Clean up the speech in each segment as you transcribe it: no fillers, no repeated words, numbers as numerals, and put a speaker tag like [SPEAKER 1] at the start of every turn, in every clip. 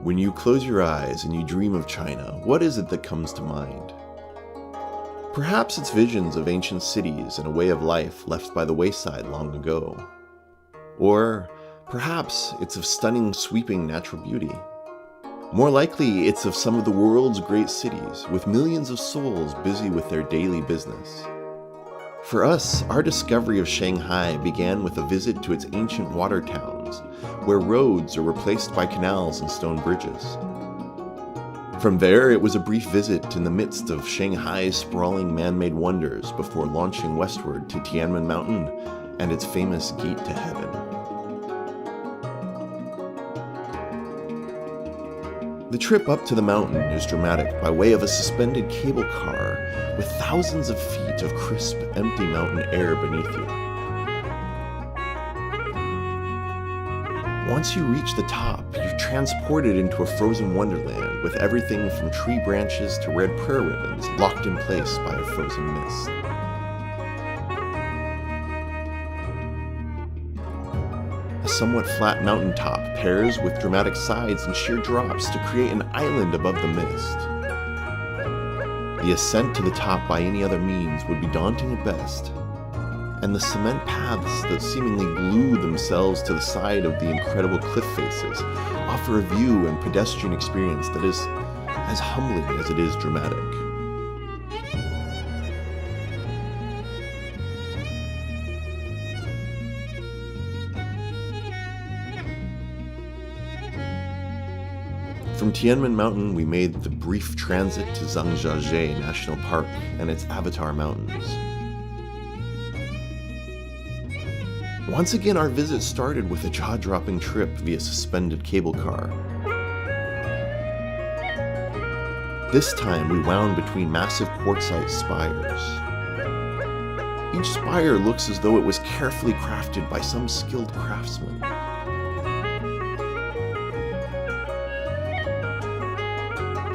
[SPEAKER 1] When you close your eyes and you dream of China, what is it that comes to mind? Perhaps it's visions of ancient cities and a way of life left by the wayside long ago. Or perhaps it's of stunning, sweeping natural beauty. More likely, it's of some of the world's great cities, with millions of souls busy with their daily business. For us, our discovery of Shanghai began with a visit to its ancient water towns, where roads are replaced by canals and stone bridges. From there, it was a brief visit in the midst of Shanghai's sprawling man-made wonders before launching westward to Tiananmen Mountain and its famous Gate to Heaven. The trip up to the mountain is dramatic by way of a suspended cable car with thousands of feet of crisp, empty mountain air beneath you. Once you reach the top, you're transported into a frozen wonderland with everything from tree branches to red prayer ribbons locked in place by a frozen mist. A somewhat flat mountaintop pairs with dramatic sides and sheer drops to create an island above the mist. The ascent to the top by any other means would be daunting at best, and the cement paths that seemingly glue themselves to the side of the incredible cliff faces offer a view and pedestrian experience that is as humbling as it is dramatic. From Tiananmen Mountain, we made the brief transit to Zhangjiajie National Park and its Avatar Mountains. Once again, our visit started with a jaw-dropping trip via suspended cable car. This time, we wound between massive quartzite spires. Each spire looks as though it was carefully crafted by some skilled craftsman.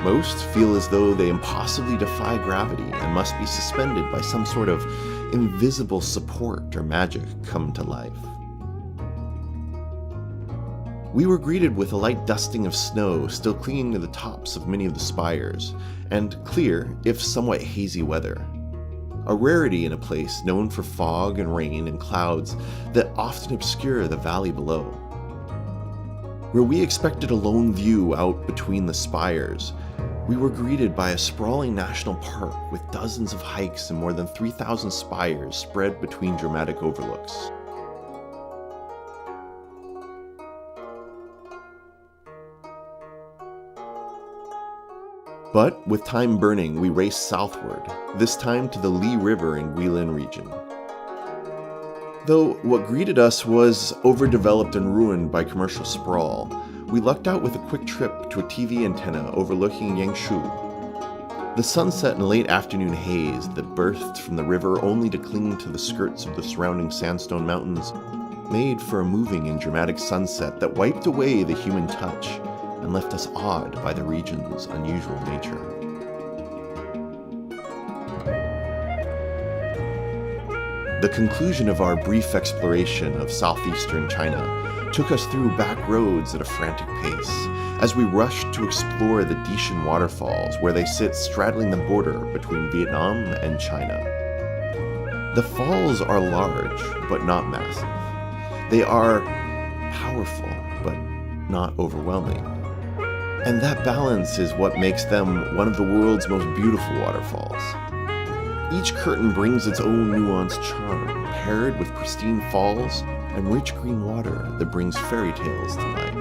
[SPEAKER 1] Most feel as though they impossibly defy gravity and must be suspended by some sort of invisible support or magic come to life. We were greeted with a light dusting of snow still clinging to the tops of many of the spires, and clear, if somewhat hazy weather. A rarity in a place known for fog and rain and clouds that often obscure the valley below. Where we expected a lone view out between the spires, we were greeted by a sprawling national park with dozens of hikes and more than 3,000 spires spread between dramatic overlooks. But with time burning, we raced southward, this time to the Li River in Guilin region. Though what greeted us was overdeveloped and ruined by commercial sprawl, we lucked out with a quick trip to a TV antenna overlooking Yangshu. The sunset and late afternoon haze that birthed from the river only to cling to the skirts of the surrounding sandstone mountains made for a moving and dramatic sunset that wiped away the human touch and left us awed by the region's unusual nature. The conclusion of our brief exploration of southeastern China took us through back roads at a frantic pace as we rushed to explore the Dishan waterfalls where they sit straddling the border between Vietnam and China. The falls are large, but not massive. They are powerful, but not overwhelming. And that balance is what makes them one of the world's most beautiful waterfalls. Each curtain brings its own nuanced charm, paired with pristine falls and rich green water that brings fairy tales to life.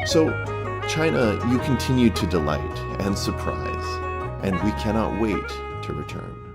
[SPEAKER 1] So, China, you continue to delight and surprise, and we cannot wait to return.